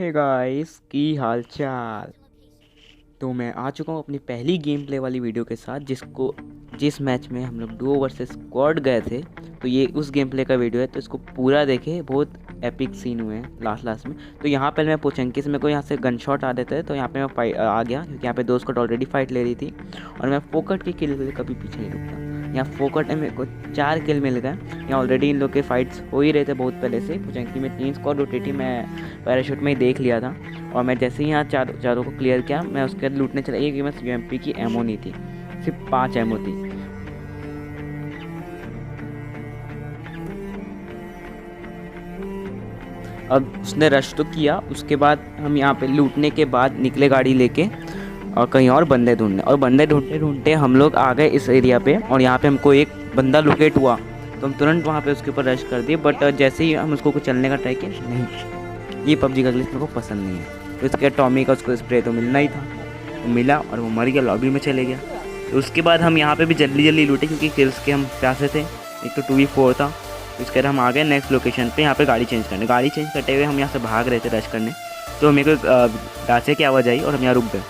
Hey guys की हाल चाल। तो मैं आ चुका हूँ अपनी पहली गेम प्ले वाली वीडियो के साथ जिस मैच में हम लोग डुओ वर्सेस स्क्वाड गए थे। तो ये उस गेम प्ले का वीडियो है, तो इसको पूरा देखे। बहुत एपिक सीन हुए हैं लास्ट में। तो यहाँ पहले मैं पोचंकी से मेरे को यहाँ से गन शॉट आ देते हैं, तो यहाँ पे मैं आ गया क्योंकि यहाँ पे दो स्क्वाड ऑलरेडी फाइट ले रही थी और मैं फोकट की किल के लिए कभी पीछे नहीं रुकता। यहाँ फोकट में मेरे को 4 किल मिल गए। यहाँ ऑलरेडी इन लोग के फाइट्स हो ही रहे थे बहुत पहले से। पोचंकी में 3 स्क्वाड रोटी थी, मैं पैराशूट में ही देख लिया था। और मैं जैसे ही यहाँ चारों को क्लियर किया, मैं उसके बाद लूटने चला। एक में यूएमपी की एमओ नहीं थी, सिर्फ 5 एमओ थी। अब उसने रश तो किया, उसके बाद हम यहाँ पे लूटने के बाद निकले गाड़ी लेके और कहीं और बंदे ढूंढने। और बंदे ढूंढते ढूंढते हम लोग आ गए इस एरिया पे, और यहाँ पे हमको एक बंदा लोकेट हुआ। तो हम तुरंत वहाँ पे उसके ऊपर रश कर दिए। बट जैसे ही हम उसको कुछ चलने का ट्राई किया, नहीं, ये पबजी का ग्लिच मेरे को पसंद नहीं है। तो इसके टॉमी का उसको स्प्रे तो मिलना ही था, वो मिला और वो मर गया, लॉबी में चले गया। तो उसके बाद हम यहाँ पे भी जल्दी लूटे क्योंकि किल्स के हम प्यासे थे। एक तो 2v4 था। इसके बाद हम आ गए नेक्स्ट लोकेशन पे, यहाँ पे गाड़ी चेंज करते हुए हम यहाँ से भाग रहे थे रश करने। तो मेरे को डांसे की आवाज़ आई और हम यहाँ रुक गए।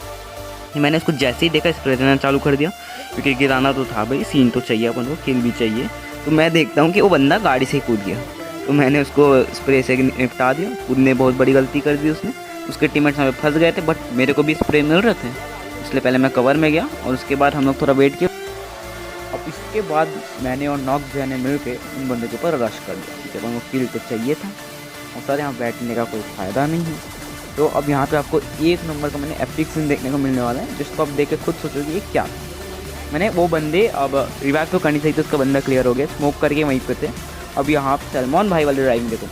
मैंने उसको जैसे ही देखा स्प्रे देना चालू कर दिया क्योंकि गिराना तो था भाई, सीन तो चाहिए अपन को, किल भी चाहिए। तो मैं देखता हूँ कि वो बंदा गाड़ी से ही कूद गया, तो मैंने उसको स्प्रे से निपटा दिया। उसने बहुत बड़ी गलती कर दी उसने। उसके टीममेट्स हमें फंस गए थे, बट मेरे को भी स्प्रे मिल रहे थे, इसलिए पहले मैं कवर में गया और उसके बाद हम लोग थोड़ा वेट किया। अब इसके बाद मैंने और नॉक जो ने मिल के उन बंदे के ऊपर रश कर दिया। जब हमको किल तो चाहिए था और सर यहाँ बैठने का कोई फ़ायदा नहीं है। तो अब यहाँ पे आपको एक नंबर का मैंने एपिक सीन देखने को मिलने वाला है, जिसको आप देख के खुद सोचोगे ये क्या। मैंने वो बंदे अब रिवाइव तो करनी चाहिए थी, उसका बंदा क्लियर हो गया, स्मोक करके वहीं पे थे। अब यहाँ सलमान भाई वाली ड्राइविंग देखो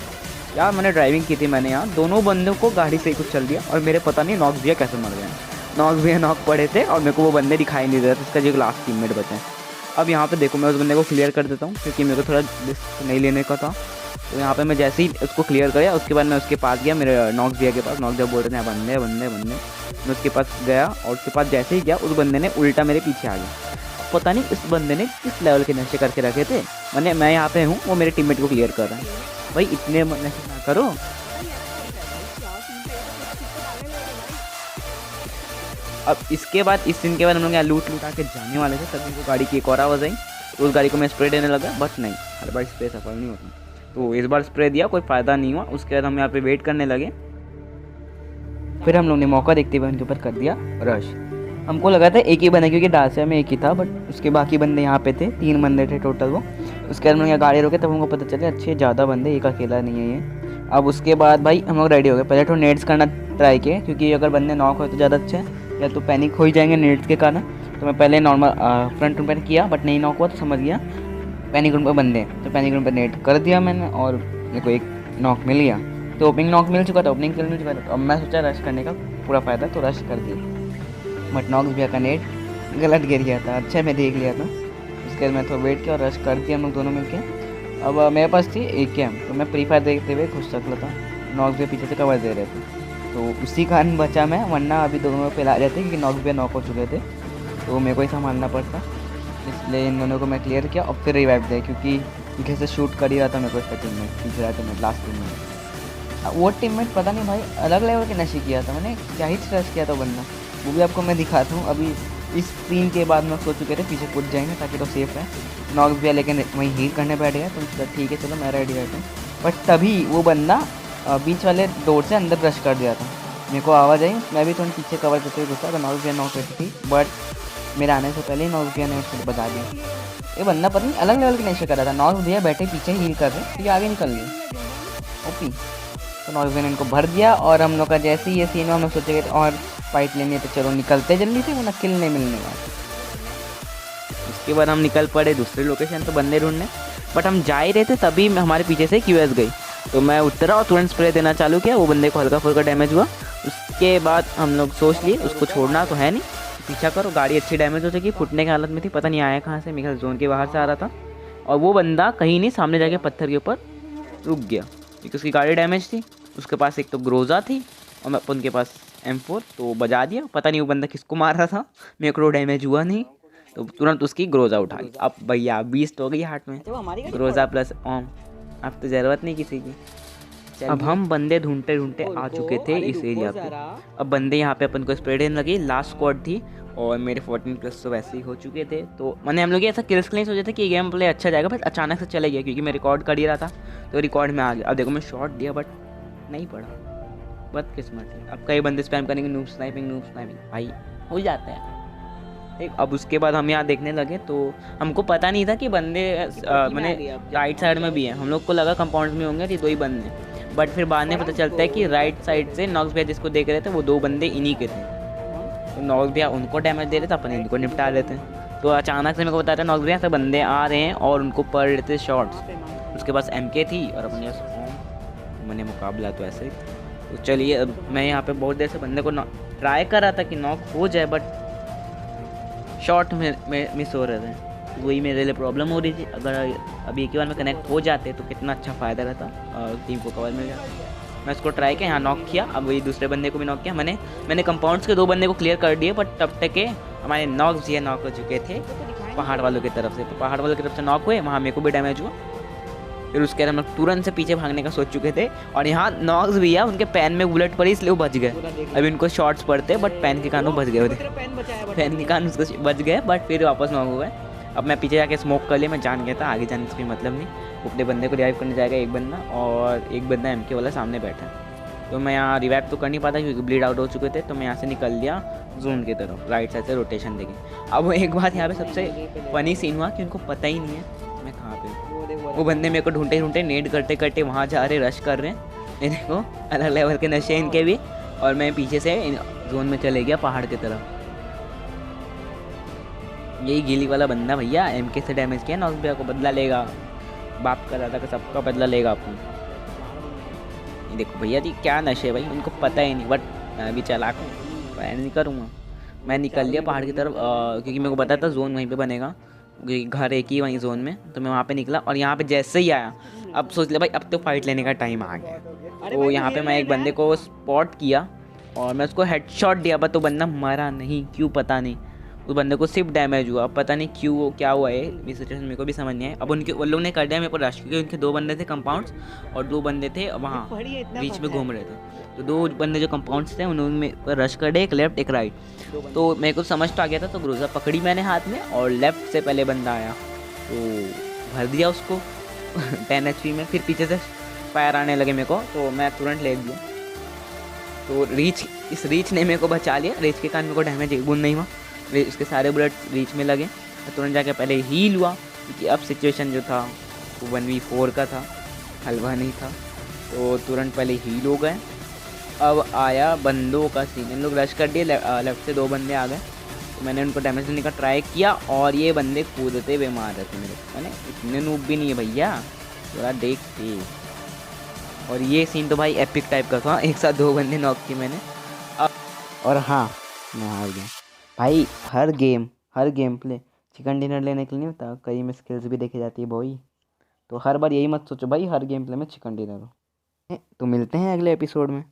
यार, मैंने ड्राइविंग की थी। मैंने यहाँ दोनों बंदों को गाड़ी से ही कुछ चल दिया और मेरे पता नहीं नॉक दिया कैसे मर गए। नॉक पड़े थे और मेरे को वो बंदे दिखाई नहीं दे रहे थे, उसका जो लास्ट टीममेट बचे हैं। अब यहाँ पे देखो मैं उस बंदे को क्लियर कर देता हूँ क्योंकि मेरे को थोड़ा रिस्क नहीं लेने का था। तो यहाँ पे मैं जैसे ही उसको क्लियर किया, उसके बाद मैं उसके पास गया, मेरे नॉक्सबिया के पास। नॉक्सबिया बोल रहे थे बंदे बंदे बंदे। मैं उसके पास गया और उसके पास जैसे ही गया, उस बंदे ने उल्टा मेरे पीछे आ गया। पता नहीं इस बंदे ने किस लेवल के नशे करके रखे थे। मैं यहाँ पे हूँ, वो मेरे टीममेट को क्लियर कर रहा है। भाई इतने नशे ना करो। अब इसके बाद इस सीन के बाद हम लोग यहाँ लूटा के जाने वाले थे, तभी वो गाड़ी की एक और आवाज़ आई। तो उस गाड़ी को मैं स्प्रे देने लगा, बट नहीं, हर बार स्प्रे सफल नहीं होता। तो इस बार स्प्रे दिया, कोई फ़ायदा नहीं हुआ। उसके बाद हम यहाँ पे वेट करने लगे। फिर हम लोग ने मौका देखते हुए उनके ऊपर कर दिया रश। हमको लगा था एक ही बंदा, क्योंकि डालसिया में एक ही था, बट उसके बाकी बंदे यहाँ पे थे, 3 बंदे थे टोटल वो। उसके बाद हम लोग यहाँ गाड़ी रोके, तब हमको पता चले अच्छे ज़्यादा बंदे, एक अकेला नहीं है ये। अब उसके बाद भाई हम लोग रेडी हो गए। पहले तो नेट्स करना ट्राई किए क्योंकि अगर बंदे नॉक हो तो ज़्यादा अच्छा है, या तो पैनिक हो ही जाएंगे नेट्स के कारण। तो मैं पहले नॉर्मल फ्रंट रूम पर किया, बट नहीं नॉक हुआ तो समझ गया पैनिक रूम पर बंदे। तो पैनिक रूम पर नेट कर दिया मैंने और मेरे को एक नॉक मिल गया। तो ओपनिंग नॉक मिल चुका था, ओपनिंग किल मिल चुका था। तो अब मैं सोचा रश करने का पूरा फ़ायदा, तो रश कर दिया। बट नॉक्सबिया का नेट गलत गिर गया था, अच्छा मैं देख लिया था। उसके बाद मैं थोड़ा वेट किया और रश कर दिया हम लोग दोनों मिलके। अब मेरे पास थी AKM, तो मैं फ्री फायर देखते हुए खुश रख था। नॉक्सबिया पीछे से कवर दे रहे थे, तो उसी कारण बचा मैं, वरना अभी दोनों फैला रहे थे क्योंकि नॉक्सबिया नॉक हो चुके थे, तो मेरे को ही संभालना पड़ता। इसलिए इन दोनों को मैं क्लियर किया और फिर रिवाइव दिया, क्योंकि पीछे से शूट कर ही रहा था मेरे को इसका टीममेट, पीछे रहा था मैं लास्ट टीममेट। वो टीममेट पता नहीं भाई अलग लेवल के नशे किया था, मैंने क्या ही स्ट्रेस किया था बंदा, वो भी आपको मैं दिखाता हूँ। अभी इस सीन के बाद मैं सोच चुके थे पीछे कूद जाएंगे ताकि तो सेफ है। नॉक्सबिया लेकिन वहीं हील करने बैठ गया, तो ठीक है चलो मैं रेडी रहता हूँ। बट तभी वो बंदा बीच वाले डोर से अंदर ब्रश कर दिया था, मेरे को आवाज़ आई, मैं भी थोड़ा पीछे कवर करते हुए घुसा। तो नॉक्सबिया नॉक करती थी, बट मेरे आने से पहले ही नॉक्सबिया ने उसको बता दिया। ये बंदा पता नहीं अलग लेवल के नशे कर रहा था। नॉक्सबिया बैठे पीछे हील कर रहे, तो ये आगे निकल गए ओपी। तो नॉक्सबिया ने इनको भर दिया और हम लोग का जैसे ही ये सीन हुआ, हम लोग सोचे और फाइट लेनी है तो चलो निकलते जल्दी से, वरना किल नहीं मिलने वाला। उसके बाद हम निकल पड़े दूसरे लोकेशन पे बंदे ढूंढने, बट हम जा ही रहे थे तभी हमारे पीछे से QS गई। तो मैं उतरा और तुरंत स्प्रे देना चालू किया, वो बंदे को हल्का फुल्का डैमेज हुआ। उसके बाद हम लोग सोच लिए उसको छोड़ना तो है नहीं, पीछा करो, गाड़ी अच्छी डैमेज हो जाएगी। फुटने की हालत में थी, पता नहीं आया कहाँ से, मेरे जोन के बाहर से आ रहा था। और वो बंदा कहीं नहीं, सामने जाके पत्थर के ऊपर रुक गया क्योंकि उसकी गाड़ी डैमेज थी। उसके पास एक तो ग्रोजा थी और मैं उनके पास M4, तो बजा दिया। पता नहीं वो बंदा किसको मार रहा था, मेरे को डैमेज हुआ नहीं, तो तुरंत उसकी ग्रोजा उठा ली। अब भैया 20 हो गई हाथ में, ग्रोजा प्लस ओम, अब तो ज़रूरत नहीं किसी की। अब हम बंदे ढूंढते ढूंढते आ चुके थे इस एरिया पे। अब बंदे यहाँ पे अपन को स्प्रे देने लगे, लास्ट स्क्वाड थी और मेरे 14+ तो वैसे ही हो चुके थे। तो मैंने हम लोग ऐसा किल्स के लिए सोचे थे कि गेम प्ले अच्छा जाएगा, बट अचानक से चले गया क्योंकि मैं रिकॉर्ड कर ही रहा था तो रिकॉर्ड में आ गया। अब देखो मैं शॉट दिया बट नहीं पड़ा, बदकिस्मत है। अब कई बंदे स्पैम करेंगे नूब स्नाइपिंग भाई हो जाता है। ठीक, अब उसके बाद हम यहाँ देखने लगे तो हमको पता नहीं था कि बंदे मैंने राइट साइड में भी हैं। हम लोग को लगा कंपाउंड में होंगे, ये 2 ही बंदे, बट फिर बाद में पता चलता है कि राइट साइड से नॉक्स भैया जिसको देख रहे थे वो 2 बंदे इन्हीं के थे। तो नॉक्स भैया उनको डैमेज दे रहे थे, अपन इनको निपटा लेते हैं। तो अचानक से मेरे को बताया था नॉक्स भैया से बंदे आ रहे हैं और उनको पड़ रहे थे शॉट्स। उसके पास MK थी और अपन मैंने मुकाबला तो ऐसे ही। तो चलिए, अब मैं यहाँ पे बहुत देर से बंदे को ट्राई कर रहा था कि नॉक हो जाए, बट शॉट में मिस हो रहे थे। वही मेरे लिए प्रॉब्लम हो रही थी। अगर अभी एक ही बार में कनेक्ट हो जाते तो कितना अच्छा फ़ायदा रहता और टीम को कवर मिल जाता। मैं इसको ट्राई किया, यहाँ नॉक किया। अब वही दूसरे बंदे को भी नॉक किया। मैंने कंपाउंड्स के 2 बंदे को क्लियर कर दिए, बट तब तक के हमारे नॉक्स भी नॉक हो चुके थे पहाड़ वालों की तरफ से। तो पहाड़ वालों की तरफ से नॉक हुए, वहाँ मेरे को भी डैमेज हुआ। फिर उसके बाद हम लोग तुरंत से पीछे भागने का सोच चुके थे और यहाँ नॉक्स भी है, उनके पैन में बुलेट पड़ी इसलिए वो बच गए। अभी उनको शॉट्स पड़ते बट पैन के कान वो बच गए, पैन के कान उसको बच गए, बट फिर वापस नॉक हुए। अब मैं पीछे जाके स्मोक कर लिया, मैं जान गया था आगे जाने से कोई मतलब नहीं। अपने बंदे को रिवाइव करने जाएगा एक बंदा और एक बंदा MK वाला सामने बैठा। तो मैं यहाँ रिवाइव तो कर नहीं पाता क्योंकि ब्लीड आउट हो चुके थे। तो मैं यहाँ से निकल लिया जोन की तरफ, राइट साइड से रोटेशन देके। अब एक बात यहाँ पे सबसे फनी सीन हुआ कि उनको पता ही नहीं है मैं कहाँ पे। वो बंदे मेरे को ढूंढते ढूंढते नेड करते करते वहाँ जा रहे, रश कर रहे हैं। ये देखो अलग लेवल के नशे इनके भी। और मैं पीछे से जोन में चले गया पहाड़ की तरफ। यही गिली वाला बंदा भैया MK से डैमेज किया, नॉक्स भैया को बदला लेगा। बाप का दादा का सबका बदला लेगा अपन। ये देखो भैया जी क्या नशे भाई, उनको पता ही नहीं। बट मैं भी चालाक हूँ, मैं नहीं करूँगा। मैं निकल लिया पहाड़ की तरफ क्योंकि मेरे को पता था जोन वहीं पे बनेगा, घर एक ही वहीं जोन में। तो मैं वहाँ पे निकला और यहाँ पे जैसे ही आया, अब सोच लिया भाई अब तो फाइट लेने का टाइम आ गया। तो यहाँ पे मैं एक बंदे को स्पॉट किया और मैं उसको हेडशॉट दिया, बट तो बंदा मरा नहीं, क्यों पता नहीं। उस बंदे को सिर्फ डैमेज हुआ, पता नहीं क्यों क्या हुआ है। इस सिचुएशन मेरे को भी समझ नहीं आया। अब उन लोग ने कर दिया मेरे को रश, क्योंकि उनके 2 बंदे थे कंपाउंड्स और 2 बंदे थे वहाँ बीच में घूम रहे थे। तो 2 बंदे जो कंपाउंड्स थे उन्होंने रश कर दिया, एक लेफ्ट एक राइट। तो मेरे को समझ तो आ गया था, तो ग्रोजा पकड़ी मैंने हाथ में और लेफ्ट से पहले बंदा आया तो भर दिया उसको 10 HP में। फिर पीछे से फायर आने लगे मेरे को, तो मैं तुरंत ले दिया। तो इस रीच ने मेरे को बचा लिया। रीच के कारण मेरे को डैमेज एक बूंद नहीं हुआ, उसके सारे बुलेट रीच में लगे। तो तुरंत जाके पहले हील हुआ क्योंकि अब सिचुएशन जो था वो 1v4 का था, हलवा नहीं था। तो तुरंत पहले हील हो गए। अब आया बंदों का सीन, इन लोग रश कर दिए, लेफ्ट से 2 बंदे आ गए। तो मैंने उनको डैमेज देने का ट्राई किया और ये बंदे कूदते हुए मार रहे थे मेरे को। मैंने इतने नूब भी नहीं है भैया, थोड़ा देखते। और ये सीन तो भाई एपिक टाइप का था, एक साथ 2 बंदे नॉक किए मैंने। और हाँ, मैं हार गया भाई। हर गेम प्ले चिकन डिनर लेने के लिए नहीं होता, कई में स्किल्स भी देखी जाती है भाई। तो हर बार यही मत सोचो भाई हर गेम प्ले में चिकन डिनर हो। तो मिलते हैं अगले एपिसोड में।